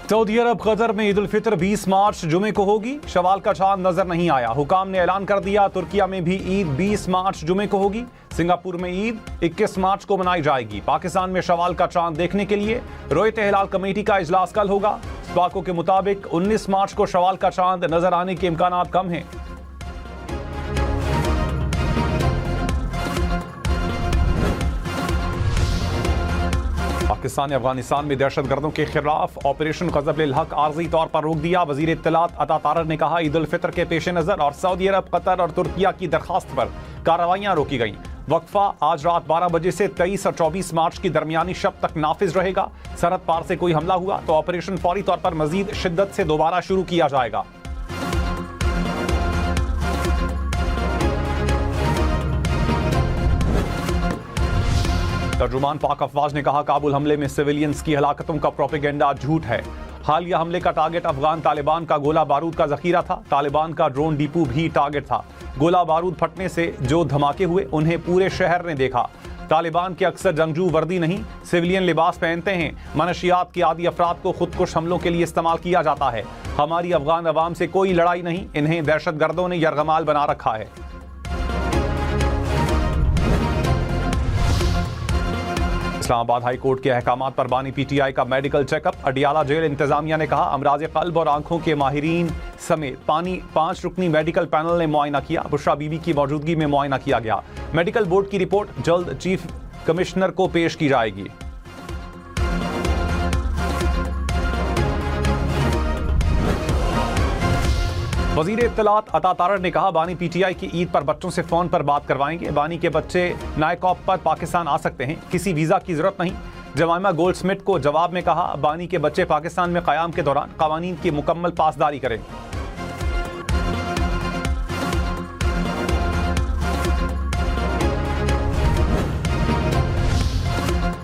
Saudi अरब Qatar में ईद उल फितर 20 मार्च जुमे को होगी। शवाल का चांद नजर नहीं आया। हुकाम ने ऐलान कर दिया तुर्किया में भी ईद 20 मार्च जुमे को होगी। सिंगापुर में ईद 21 मार्च को मनाई जाएगी। पाकिस्तान में शवाल का चांद देखने के लिए रोयत हिलाल कमेटी का इजलास कल होगा। स्पाको के मुताबिक 19 मार्च को शवाल का चांद नजर आने के इम्कान कम हैं। पाकिस्तान ने अफगानिस्तान में दहशतगर्दों के खिलाफ ऑपरेशन ग़ज़ब-उल हक़ आर्ज़ी तौर पर रोक दिया। वज़ीर इत्तलात अता तारर ने कहा ईद उल फितर के पेश नज़र और सऊदी अरब, कतर और तुर्किया की दरखास्त पर कार्रवाइयाँ रोकी गईं। वक्फा आज रात 12 बजे से 23 और 24 मार्च की दरमियानी शब तक नाफिज रहेगा। सरहद पार से कोई हमला हुआ तो ऑपरेशन फौरी तौर पर मजीद शिद्दत से दोबारा शुरू किया जाएगा। तर्जुमान पाक अफवाज ने कहा काबुल हमले में सिविलियंस की हलाकतों का प्रोपेगेंडा झूठ है। हालिया हमले का टारगेट अफगान तालिबान का गोला बारूद का जखीरा था। तालिबान का ड्रोन डिपो भी टारगेट था। गोला बारूद फटने से जो धमाके हुए उन्हें पूरे शहर ने देखा। तालिबान के अक्सर जंगजू वर्दी नहीं सिविलियन लिबास पहनते हैं। मनशियात के आदि अफराद को खुदकुश हमलों के लिए इस्तेमाल किया जाता है। हमारी अफगान अवाम से कोई लड़ाई नहीं, इन्हें दहशतगर्दों ने यरगमाल बना रखा है। इस्लामाबाद हाई कोर्ट के अहकामात पर बानी पीटीआई का मेडिकल चेकअप। अडियाला जेल इंतजामिया ने कहा अमराज कल्ब और आंखों के माहिरीन समेत 5 रुकनी मेडिकल पैनल ने मुआयना किया। बुशरा बीबी की मौजूदगी में मुआयना किया गया। मेडिकल बोर्ड की रिपोर्ट जल्द चीफ कमिश्नर को पेश की जाएगी। वजीर इत्तलात अता तारर ने कहा बानी पीटीआई की ईद पर बच्चों से फोन पर बात करवाएंगे। बानी के बच्चे नायकॉप पर पाकिस्तान आ सकते हैं, किसी वीजा की जरूरत नहीं। जमाइमा गोल्डस्मिथ को जवाब में कहा बानी के बच्चे पाकिस्तान में क़याम के दौरान क़वानीन की मुकम्मल पासदारी करें।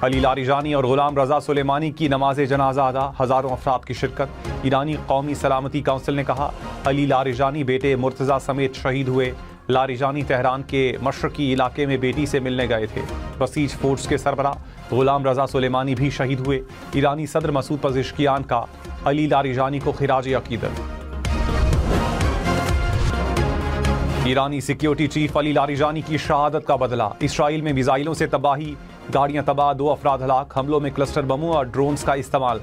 अली लारिजानी और गुलाम रजा सुलेमानी की नमाज जनाजा अदा, हज़ारों अफराद की शिरकत। ईरानी कौमी सलामती काउंसिल ने कहा अली लारिजानी बेटे मुर्तज़ा समेत शहीद हुए। लारिजानी तेहरान के मशरकी इलाके में बेटी से मिलने गए थे। बसीज फोर्स के सरबरा गुलाम रजा सुलेमानी भी शहीद हुए। ईरानी सदर मसूद पज़ेश्कियान का अली लारिजानी को खिराज अकीदत। ईरानी सिक्योरिटी चीफ अली लारिजानी की शहादत का बदला। इसराइल में मिसाइलों से तबाही, गाड़ियां तबाह, 2 अफराद हलाक। हमलों में क्लस्टर बमों और ड्रोन्स का इस्तेमाल।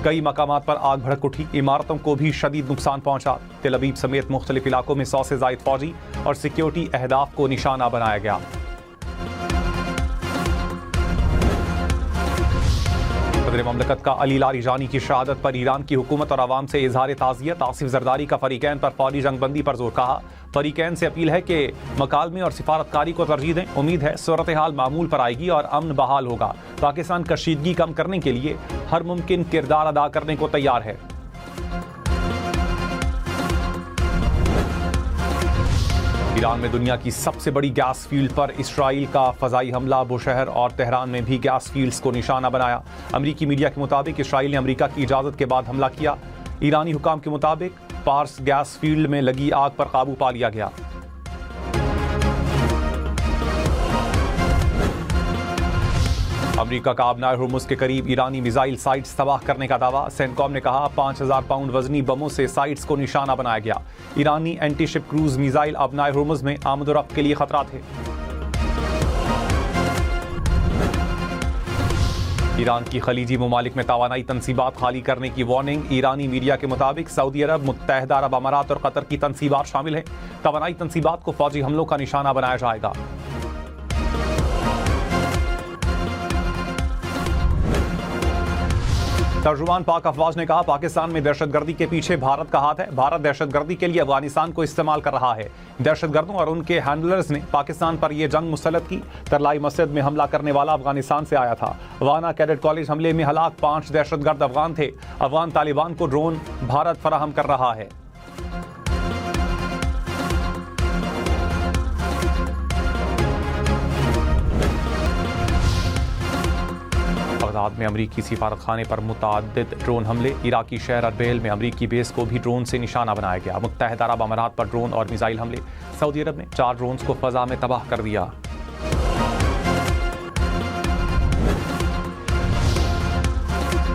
कई मकामात पर आग भड़क उठी। इमारतों को भी शदीद नुकसान पहुंचा। तेल अवीव समेत मुख्तलिफ इलाकों में 100 से ज़ायद फौजी और सिक्योरिटी अहदाफ को निशाना बनाया गया। सदर ममलकत का अली लारिजानी की शहादत पर ईरान की हुकूमत और आवाम से इजहार ताज़ियत। आसिफ जरदारी का फरीकैन पर फौरी जंगबंदी पर जोर। कहा फरीकैन से अपील है कि मकालमे और सिफारतकारी को तरजीह दें। उम्मीद है सूरत हाल मामूल पर आएगी और अमन बहाल होगा। पाकिस्तान कशीदगी कम करने के लिए हर मुमकिन किरदार अदा करने को तैयार है। ईरान में दुनिया की सबसे बड़ी गैस फील्ड पर इसराइल का फ़ज़ाई हमला। बुशहर और तेहरान में भी गैस फील्ड्स को निशाना बनाया। अमरीकी मीडिया के मुताबिक इसराइल ने अमरीका की इजाज़त के बाद हमला किया। ईरानी हुकाम के मुताबिक पार्स गैस फील्ड में लगी आग पर काबू पा लिया गया। अमरीका का अबनाए हुर्मुज़ के करीब ईरानी मिसाइल साइट्स तबाह करने का दावा। सेंटकॉम ने कहा 5000 पाउंड वजनी बमों से साइट्स को निशाना बनाया गया। ईरानी anti ship cruise missile अबनाए Hormuz में आमद-ओ-रफ्त के लिए खतरा थे। ईरान की खलीजी ममालिक में तवानाई तनसीबात खाली करने की वार्निंग। ईरानी मीडिया के मुताबिक सऊदी अरब, मुत्तहदा अरब अमारात और कतर की तनसीबात शामिल हैं। तवानाई तनसीबात को फौजी हमलों का निशाना बनाया जाएगा। तर्जुमान पाक अफवाज ने कहा पाकिस्तान में दहशतगर्दी के पीछे भारत का हाथ है। भारत दहशतगर्दी के लिए अफगानिस्तान को इस्तेमाल कर रहा है। दहशतगर्दों और उनके हैंडलर्स ने पाकिस्तान पर यह जंग मुसल्लत की। तरलाई मस्जिद में हमला करने वाला अफगानिस्तान से आया था। वाना कैडेट कॉलेज हमले में हलाक 5 दहशतगर्द अफगान थे। अफगान तालिबान को ड्रोन भारत फराहम कर रहा है। बगदाद में अमरीकी सिफारत खाने पर मुतअद्दिद ड्रोन हमले। इराकी शहर अरबेल में अमरीकी बेस को भी ड्रोन से निशाना बनाया गया। मुत्तहदा अरब अमारात पर ड्रोन और मिसाइल हमले। सऊदी अरब ने 4 ड्रोन्स को फजा में तबाह कर दिया।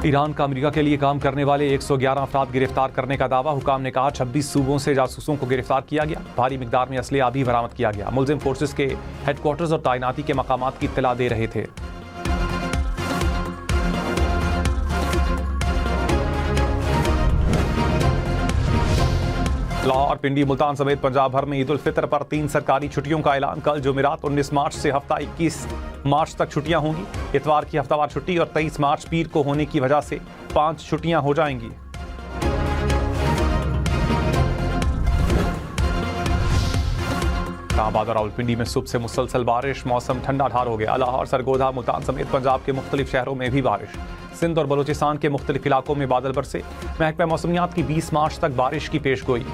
ईरान का अमेरिका के लिए काम करने वाले 111 अफराद गिरफ्तार करने का दावा। हुकाम ने कहा 26 सूबों से जासूसों को गिरफ्तार किया गया। भारी मिकदार में असलहा भी बरामद किया गया। मुलजिम फोर्सेस के हेडक्वार्टर्स और तैनाती के मकामात की इत्तला दे रहे थे। लाहौर, पिंडी, मुल्तान समेत पंजाब भर में ईद उल फितर पर 3 सरकारी छुट्टियों का ऐलान। कल जुमेरात 19 मार्च से हफ्ता 21 मार्च तक छुट्टियां होंगी। इतवार की हफ्तावार छुट्टी और 23 मार्च पीर को होने की वजह से 5 छुट्टियां हो जाएंगी। इस्लामाबाद और रावलपिंडी में सुबह से मुसलसल बारिश, मौसम ठंडा ठार हो गया। लाहौर, सरगोधा, मुल्तान समेत पंजाब के मुख्तलिफ शहरों में भी बारिश। सिंध और बलूचिस्तान के मुख्तलिफ इलाकों में बादल बरसे। महकमा मौसमियात की 20 मार्च तक बारिश की पेशगोई।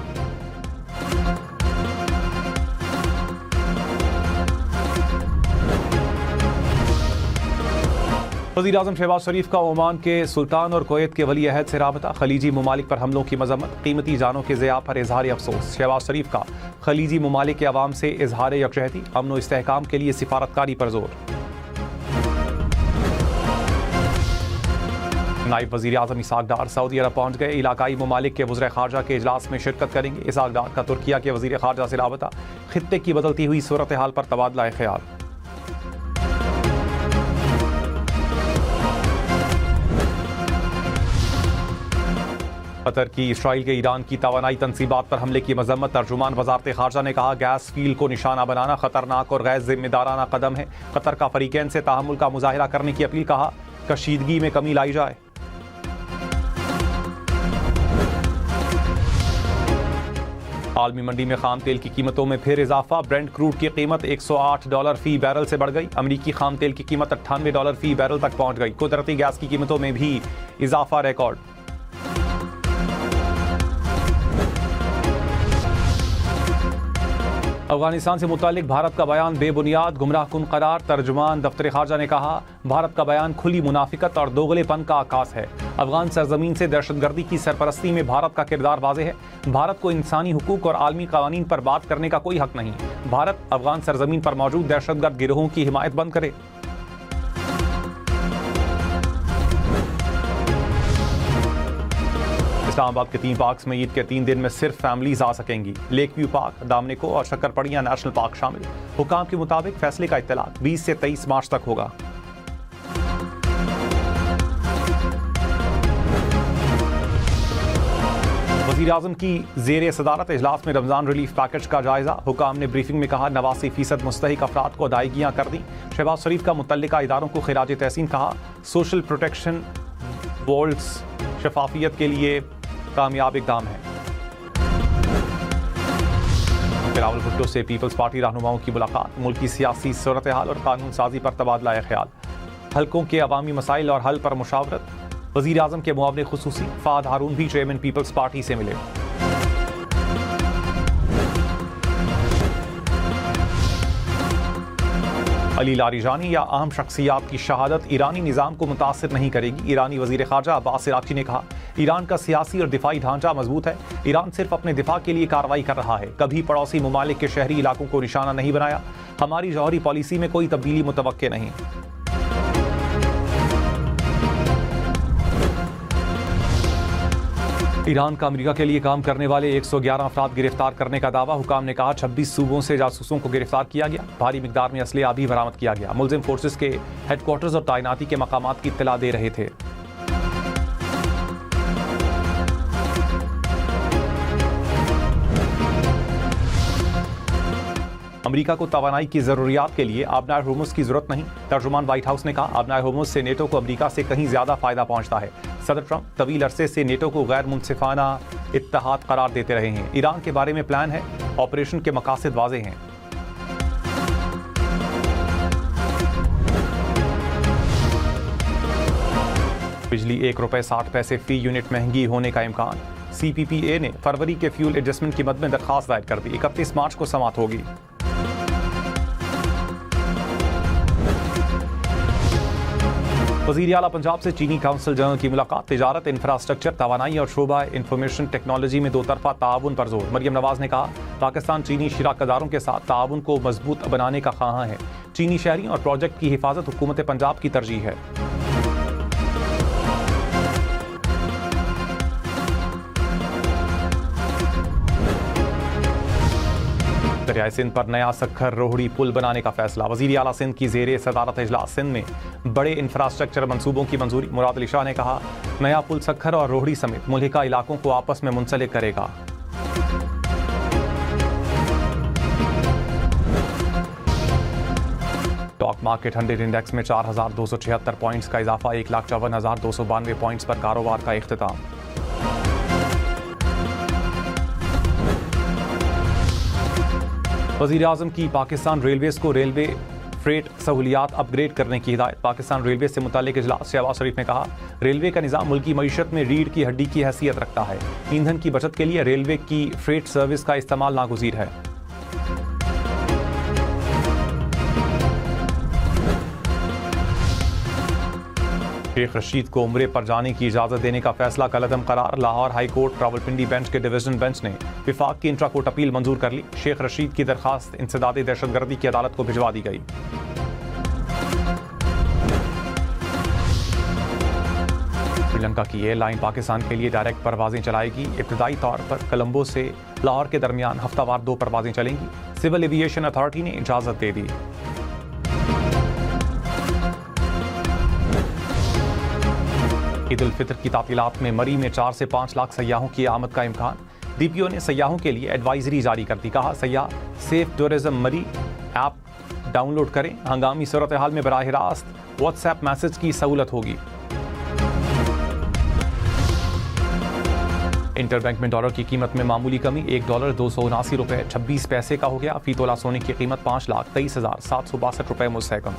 वज़ीर आज़म शहबाज शरीफ का ओमान के सुल्तान और कुवैत के वली अहद से राबता। खलीजी ममालिक पर हमलों की मजम्मत, कीमती जानों के ज़िया पर इजहार अफसोस। शहबाज शरीफ का खलीजी ममालिक के अवाम से इजहार यकजहती, अमन व इस्तेहकाम के लिए सिफारतकारी पर जोर। नायब वज़ीर आज़म इसाक डार सऊदी अरब पहुँच गए। इलाकाई ममालिक के वज़ीर ख़ारजा के इजलास में शिरकत करेंगे। इसाक डार का तुर्किया के वज़ीर ख़ारजा से राबता। खित्ते की बदलती हुई सूरत हाल पर तबादला ख्याल। कतर की इसराइल के ईरान की तवानाई तनसीबात पर हमले की मजम्मत। तर्जुमान वज़ारत ख़ारजा ने कहा गैस फील्ड को निशाना बनाना खतरनाक और गैर जिम्मेदाराना कदम है। कतर का फरीकैन से तहम्मुल का मुजाहिरा करने की अपील। कहा कशीदगी में कमी लाई जाए। आलमी मंडी में खाम तेल की कीमतों में फिर इजाफा। ब्रेंट क्रूड की कीमत $108 फी बैरल से बढ़ गई। अमरीकी खाम तेल की कीमत $98 फी बैरल तक पहुंच गई। कुदरती गैस की कीमतों में भी इजाफा रिकॉर्ड। अफगानिस्तान से मुतालिक भारत का बयान बेबुनियाद, गुमराहकुन करार। तर्जुमान दफ्तर खारजा ने कहा भारत का बयान खुली मुनाफिकत और दोगलेपन का आकाश है। अफगान सरजमीन से दहशतगर्दी की सरपरस्ती में भारत का किरदार वाज़ेह है। भारत को इंसानी हुकूक और आलमी कानून पर बात करने का कोई हक नहीं। भारत अफगान सरजमीन पर मौजूद दहशतगर्द गिरोहों की हिमायत बंद करे। इस्लामाबाद के 3 पार्क्स में ईद के 3 दिन में सिर्फ फैमिलीज आ सकेंगी। लेक व्यू पार्क, दामनिको और शक्करपड़िया नेशनल पार्क शामिल। हुकाम के मुताबिक फैसले का इत्तलाक 20 से 23 मार्च तक होगा। वज़ीर आज़म की ज़ेर सदारत इजलास में रमज़ान रिलीफ पैकेज का जायजा। हुकाम ने ब्रीफिंग में कहा 89% मुस्तहिक अफराद को अदायगियाँ कर दी। शहबाज शरीफ का मुतल्लिका इदारों को खिराज तहसीन। कहा सोशल प्रोटेक्शन वॉल्ट्स शफाफियत के लिए कामयाब इकदाम है। रावलपिंडी से पीपल्स पार्टी रहनुमाओं की मुलाकात। मुल्क की सियासी सूरत हाल और कानून साजी पर तबादला ख्याल। हल्कों के अवामी मसाइल और हल पर मुशावरत। वज़ीर आज़म के मुआवने खुसूसी फाद हारून भी चेयरमैन पीपल्स पार्टी से मिले। अली लारीजानी या अहम शख्सियात की शहादत ईरानी निज़ाम को मुतासिर नहीं करेगी। ईरानी वज़ीर ख़ारजा अब्बास इराक़ची ने कहा ईरान का सियासी और दिफाई ढांचा मजबूत है। ईरान सिर्फ अपने दिफा के लिए कार्रवाई कर रहा है, कभी पड़ोसी ममालिक के शहरी इलाकों को निशाना नहीं बनाया। हमारी जौहरी पॉलिसी में कोई तब्दीली मुतवक्के नहीं। ईरान का अमेरिका के लिए काम करने वाले 111 अफराद गिरफ्तार करने का दावा। हुकाम ने कहा 26 सूबों से जासूसों को गिरफ्तार किया गया। भारी मिकदार में असलहा भी बरामद किया गया। मुलजिम फोर्सेस के हेडक्वार्टर्स और तैनाती के मकामात की इत्तला दे रहे थे। अमेरिका को तवानाई की जरूरियात के लिए आबनाए होर्मुज़ की जरूरत नहीं। तर्जुमान व्हाइट हाउस ने कहा आबनाए होर्मुज़ से नेटो को अमेरिका से कहीं ज्यादा फायदा पहुंचता है। सदर ट्रंप तवील अरसे से नेटो को गैर मुनसिफाना इत्तेहाद करार देते रहे हैं। ईरान के बारे में प्लान है, ऑपरेशन के मकासद वाज़ेह हैं। बिजली ₹1.60 फी यूनिट महंगी होने का इम्कान। CPPA ने फरवरी के फ्यूल एडजस्टमेंट की मद में दरखास्त दायर कर दी। 31 मार्च को समाप्त होगी। वज़ीर आला पंजाब से चीनी काउंसिल जनरल की मुलाकात। तिजारत, इंफ्रास्ट्रक्चर, तवानाई और शोबा इंफॉर्मेशन टेक्नोलॉजी में 2 तरफा ताउन पर जोर। मरियम नवाज ने कहा पाकिस्तान चीनी शिराकदारों के साथ ताउन को मजबूत बनाने का ख्वाहां है। चीनी शहरी और प्रोजेक्ट की हिफाजत हुकूमत पंजाब की तरजीह है। दरियाई सिंध पर नया सखर रोहड़ी पुल बनाने का फैसला। वजीर आला सिंध की ज़ेरे सदारत इजलास सिंध में बड़े इंफ्रास्ट्रक्चर मंसूबों की मंजूरी। मुराद अली शाह ने कहा, नया पुल सखर और रोहड़ी समेत मुल्हिका इलाकों को आपस में मुंसलिक करेगा। स्टॉक मार्केट 100 इंडेक्स में 4,276 पॉइंट्स का इजाफा, 1,54,292 पॉइंट्स पर कारोबार का इख्तिताम। वज़ीर आज़म की पाकिस्तान रेलवेज़ को रेलवे फ्रेट सहूलियात अपग्रेड करने की हिदायत। पाकिस्तान रेलवे से मुतालिक इजलास शहबाज शरीफ ने कहा, रेलवे का निज़ाम मुल्की मईशत में रीढ़ की हड्डी की हैसियत रखता है। ईंधन की बचत के लिए रेलवे की फ्रेट सर्विस का इस्तेमाल नागुज़ीर है। शेख रशीद को उम्रे पर जाने की इजाज़त देने का फैसला कलअदम करार। Lahore high court Rawalpindi bench के डिवीजन बेंच ने विफाक की इंट्रा कोर्ट अपील मंजूर कर ली। शेख रशीद की दरखास्त इंसदाद दहशतगर्दी की अदालत को भिजवा दी गई। श्रीलंका की एयरलाइन पाकिस्तान के लिए डायरेक्ट परवाजें चलाएगी। इब्तदाई तौर पर कोलंबो से लाहौर के दरमियान हफ्तावार 2 परवाजें चलेंगी। सिविल एविएशन अथॉरिटी ने इजाज़त दे दी। ईद उल फितर की तातीलात में मरी में 4 से 5 लाख सयाहों की आमद का इम्कान। डीपीओ ने सयाहों के लिए एडवाइजरी जारी कर दी। कहा, सयाह सेफ टूरिज्म मरी ऐप डाउनलोड करें। हंगामी सूरत हाल में बराह रास्त व्हाट्सएप मैसेज की सहूलत होगी। इंटरबैंक में डॉलर की कीमत में मामूली कमी, $1 279 रुपए 26 पैसे का हो गया। फी तोला सोने की कीमत 5,23,762 रुपए मुस्तहकम।